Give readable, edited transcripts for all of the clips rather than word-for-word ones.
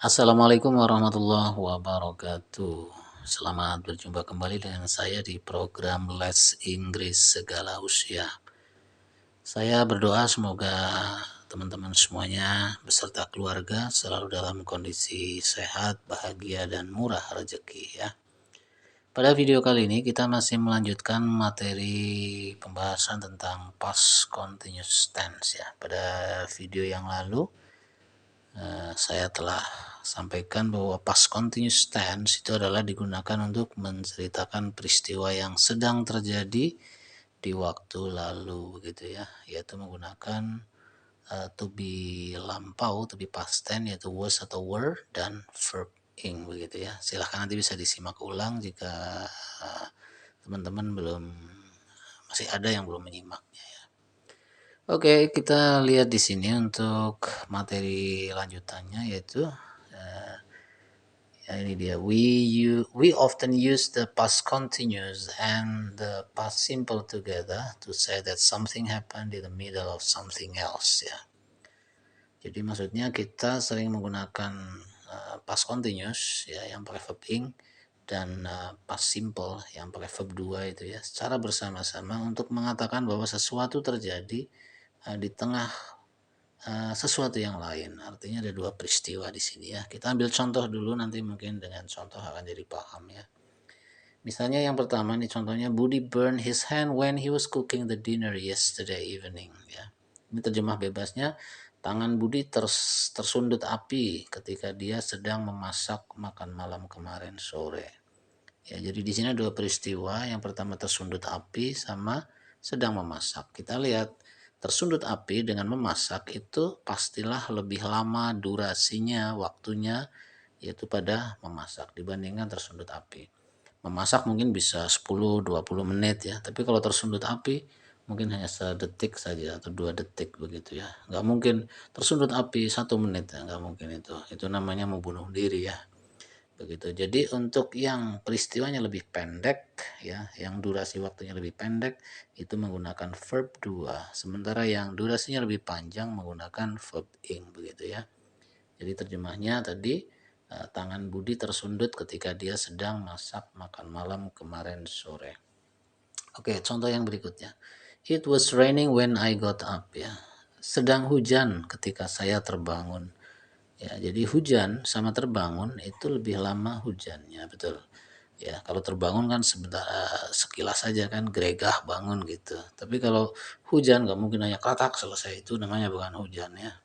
Assalamualaikum warahmatullahi wabarakatuh. Selamat berjumpa kembali dengan saya di program Les Inggris Segala Usia. Saya berdoa semoga teman-teman semuanya beserta keluarga selalu dalam kondisi sehat, bahagia, dan murah rezeki ya. Pada video kali ini kita masih melanjutkan materi pembahasan tentang past continuous tense ya. Pada video yang lalu saya telah sampaikan bahwa past continuous tense itu adalah digunakan untuk menceritakan peristiwa yang sedang terjadi di waktu lalu begitu ya, yaitu menggunakan to be lampau, to be past tense, yaitu was atau were, dan verb ing begitu ya. Silahkan nanti bisa disimak ulang jika teman-teman masih ada yang belum menyimaknya ya. Oke, kita lihat di sini untuk materi lanjutannya, yaitu ini dia, we often use the past continuous and the past simple together to say that something happened in the middle of something else ya. Jadi maksudnya kita sering menggunakan past continuous ya yang pakai verb ing dan past simple yang pakai verb 2 itu ya, secara bersama-sama untuk mengatakan bahwa sesuatu terjadi di tengah sesuatu yang lain. Artinya ada dua peristiwa di sini ya. Kita ambil contoh dulu, nanti mungkin dengan contoh akan jadi paham ya. Misalnya yang pertama nih contohnya, Budi burned his hand when he was cooking the dinner yesterday evening ya. Ini terjemah bebasnya, tangan Budi tersundut api ketika dia sedang memasak makan malam kemarin sore. Ya, jadi di sini dua peristiwa. Yang pertama tersundut api sama sedang memasak. Kita lihat tersundut api dengan memasak itu pastilah lebih lama durasinya, waktunya, yaitu pada memasak dibandingkan tersundut api. Memasak mungkin bisa 10-20 menit ya, tapi kalau tersundut api mungkin hanya sedetik saja atau 2 detik begitu ya. Nggak mungkin tersundut api 1 menit ya, nggak mungkin itu namanya membunuh diri ya. Begitu. Jadi untuk yang peristiwanya lebih pendek ya, yang durasi waktunya lebih pendek itu menggunakan verb 2, sementara yang durasinya lebih panjang menggunakan verb ing begitu ya. Jadi terjemahnya tadi, tangan Budi tersundut ketika dia sedang masak makan malam kemarin sore. Oke, contoh yang berikutnya. It was raining when I got up ya. Sedang hujan ketika saya terbangun. Ya, jadi hujan sama terbangun itu lebih lama hujannya, betul. Ya, kalau terbangun kan sebentar, sekilas saja kan gregah bangun gitu. Tapi kalau hujan nggak mungkin hanya katak selesai, itu namanya bukan hujan ya.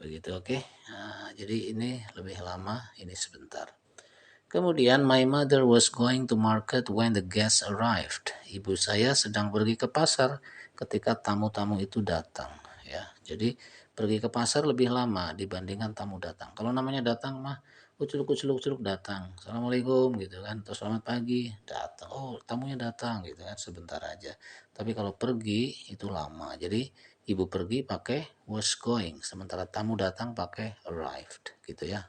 Begitu, oke. Nah, jadi ini lebih lama, ini sebentar. Kemudian, my mother was going to market when the guests arrived. Ibu saya sedang pergi ke pasar ketika tamu-tamu itu datang. Ya, jadi pergi ke pasar lebih lama dibandingkan tamu datang. Kalau namanya datang mah uculuk-uculuk datang. Assalamualaikum gitu kan. Terus selamat pagi datang. Oh, tamunya datang gitu kan, sebentar aja. Tapi kalau pergi itu lama. Jadi ibu pergi pakai was going, sementara tamu datang pakai arrived gitu ya.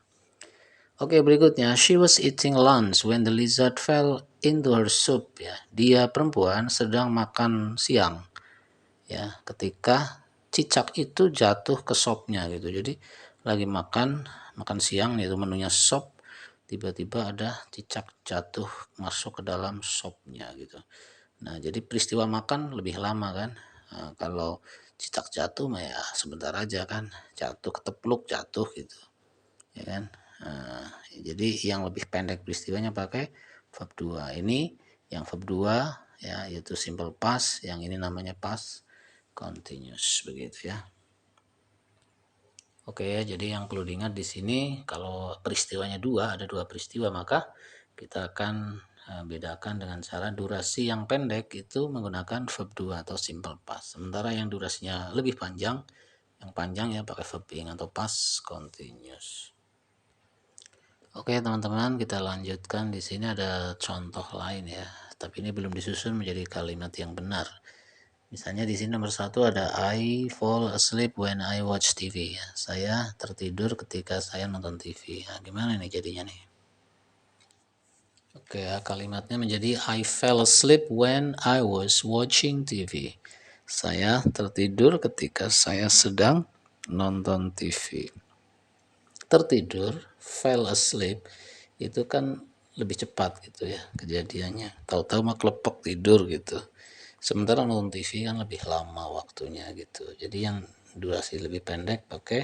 Oke, berikutnya, she was eating lunch when the lizard fell into her soup ya. Dia perempuan sedang makan siang ya ketika cicak itu jatuh ke sopnya gitu. Jadi lagi makan siang, yaitu menunya sop, tiba-tiba ada cicak jatuh masuk ke dalam sopnya gitu. Nah, jadi peristiwa makan lebih lama kan. Nah, kalau cicak jatuh mah ya sebentar aja kan, jatuh ketepluk jatuh gitu ya kan. Nah, jadi yang lebih pendek peristiwanya pakai verb 2. Ini yang verb 2 ya, yaitu simple past, yang ini namanya past continuous begitu ya. Oke, jadi yang perlu diingat di sini, kalau peristiwanya ada dua peristiwa, maka kita akan bedakan dengan cara durasi yang pendek itu menggunakan verb 2 atau simple past. Sementara yang durasinya lebih panjang, yang panjang ya pakai verb ing atau past continuous. Oke teman-teman, kita lanjutkan. Di sini ada contoh lain ya, tapi ini belum disusun menjadi kalimat yang benar. Misalnya di sini nomor 1 ada I fall asleep when I watch TV ya. Saya tertidur ketika saya nonton TV. Nah, gimana nih jadinya nih? Oke ya, kalimatnya menjadi I fell asleep when I was watching TV. Saya tertidur ketika saya sedang nonton TV. Tertidur fell asleep itu kan lebih cepat gitu ya kejadiannya. Tahu-tahu mah klepek tidur gitu. Sementara nonton TV kan lebih lama waktunya gitu. Jadi yang durasi lebih pendek pakai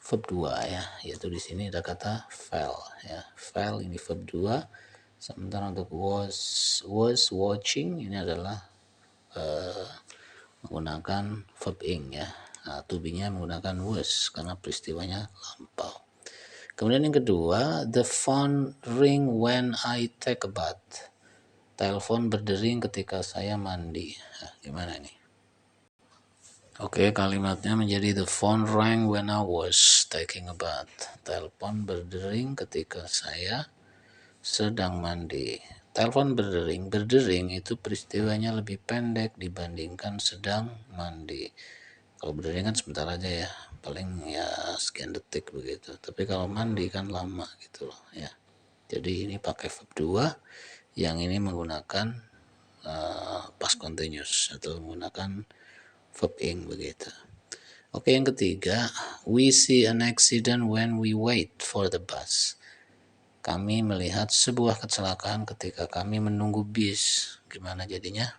verb 2 ya, yaitu di sini ada kata fell ya. Fell ini verb 2. Sementara untuk was watching ini adalah menggunakan verb ing ya. Nah, to be-nya menggunakan was karena peristiwanya lampau. Kemudian yang kedua, the phone ring when I take a bath. Telepon berdering ketika saya mandi. Nah, gimana nih? Oke, kalimatnya menjadi the phone rang when I was taking a bath. Telepon berdering ketika saya sedang mandi. Telepon berdering, berdering itu peristiwanya lebih pendek dibandingkan sedang mandi. Kalau berdering kan sebentar aja ya, paling ya sekian detik begitu. Tapi kalau mandi kan lama gitu loh ya. Jadi ini pakai verb 2, yang ini menggunakan past continuous atau menggunakan verb ing begitu. Oke, yang ketiga, we see an accident when we wait for the bus. Kami melihat sebuah kecelakaan ketika kami menunggu bis. Gimana jadinya?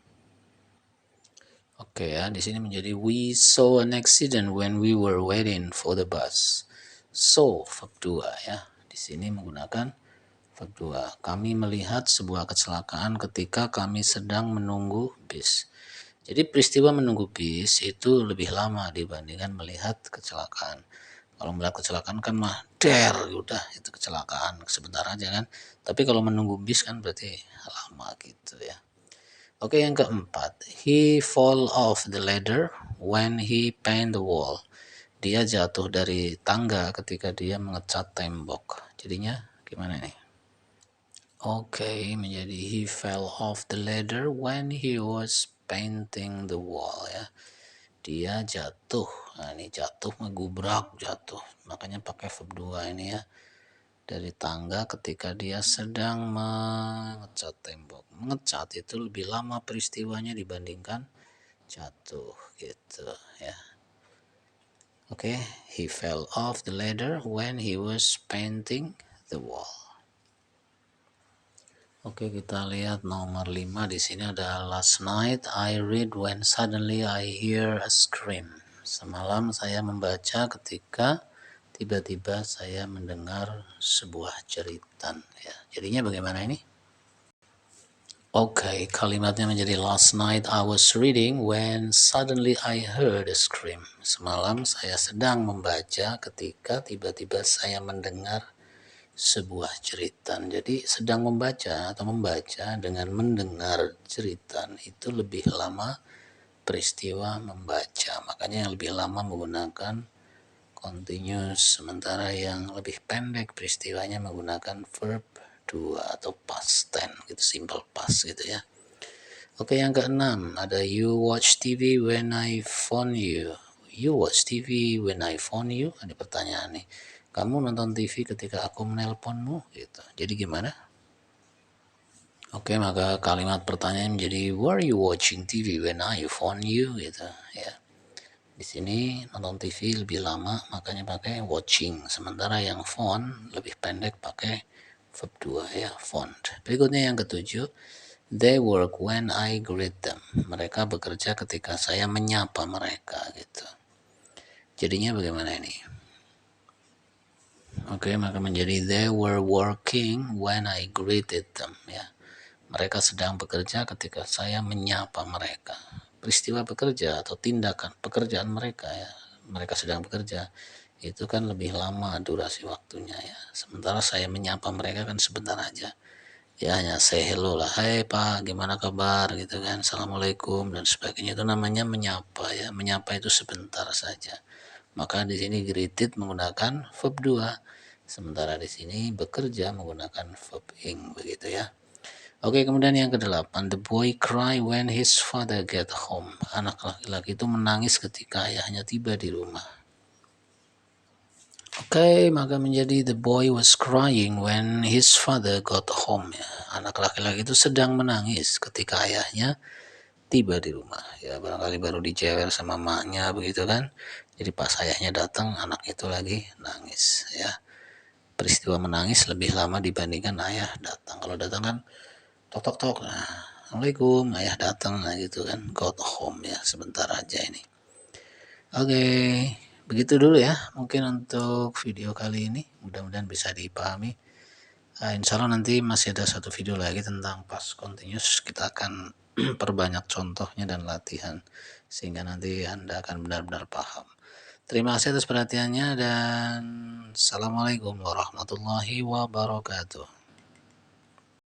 Oke ya, di sini menjadi we saw an accident when we were waiting for the bus. So, verb 2 ya. Di sini menggunakan verb 2. Kami melihat sebuah kecelakaan ketika kami sedang menunggu bis. Jadi peristiwa menunggu bis itu lebih lama dibandingkan melihat kecelakaan. Kalau melihat kecelakaan kan mah udah itu kecelakaan sebentar aja kan. Tapi kalau menunggu bis kan berarti lama gitu ya. Oke, yang keempat, he fall off the ladder when he paint the wall. Dia jatuh dari tangga ketika dia mengecat tembok. Jadinya gimana nih? Oke, menjadi he fell off the ladder when he was painting the wall ya. Dia jatuh. Nah, ini jatuh ngegubrak jatuh. Makanya pakai verb 2 ini ya. Dari tangga ketika dia sedang mengecat tembok. Mengecat itu lebih lama peristiwanya dibandingkan jatuh gitu ya. Oke, he fell off the ladder when he was painting the wall. Oke, kita lihat nomor 5 di sini ada last night I read when suddenly I hear a scream. Semalam saya membaca ketika tiba-tiba saya mendengar sebuah jeritan ya. Jadinya bagaimana ini? Oke, kalimatnya menjadi last night I was reading when suddenly I heard a scream. Semalam saya sedang membaca ketika tiba-tiba saya mendengar sebuah jeritan. Jadi sedang membaca atau membaca dengan mendengar jeritan itu lebih lama peristiwa membaca. Makanya yang lebih lama menggunakan continuous, sementara yang lebih pendek peristiwanya menggunakan verb 2 atau past tense gitu, simple past gitu ya. Oke, yang keenam ada you watch TV when I phone you. You watch TV when I phone you. Ada pertanyaan nih. Kamu nonton TV ketika aku menelponmu gitu. Jadi gimana? Oke, maka kalimat pertanyaan menjadi were you watching TV when I phone you gitu ya. Di sini nonton TV lebih lama makanya pakai watching. Sementara yang phone lebih pendek pakai verb 2 ya, phone. Berikutnya yang ketujuh, they work when I greet them. Mereka bekerja ketika saya menyapa mereka gitu. Jadinya bagaimana ini? Oke, maka menjadi they were working when I greeted them ya. Mereka sedang bekerja ketika saya menyapa mereka. Peristiwa bekerja atau tindakan pekerjaan mereka ya. Mereka sedang bekerja itu kan lebih lama durasi waktunya ya. Sementara saya menyapa mereka kan sebentar aja. Ya hanya say hello lah. Hai Pak, gimana kabar gitu kan. Assalamualaikum dan sebagainya. Itu namanya menyapa ya. Menyapa itu sebentar saja. Maka di sini greeted menggunakan verb 2. Sementara di sini bekerja menggunakan verb ing begitu ya. Oke, kemudian yang kedelapan, the boy cry when his father get home. Anak laki-laki itu menangis ketika ayahnya tiba di rumah. Oke, maka menjadi the boy was crying when his father got home. Ya. Anak laki-laki itu sedang menangis ketika ayahnya tiba di rumah. Ya, barangkali baru dijewer sama maknya begitu kan. Jadi pas ayahnya datang, anak itu lagi nangis ya. peristiwa menangis lebih lama dibandingkan ayah datang. Kalau datang kan tok tok tok, nah, assalamualaikum, ayah datang, nah gitu kan, got home ya, sebentar aja ini. Oke, begitu dulu ya mungkin untuk video kali ini, mudah-mudahan bisa dipahami. Insya Allah nanti masih ada satu video lagi tentang past continuous, kita akan perbanyak contohnya dan latihan sehingga nanti Anda akan benar-benar paham. Terima kasih atas perhatiannya dan assalamualaikum warahmatullahi wabarakatuh.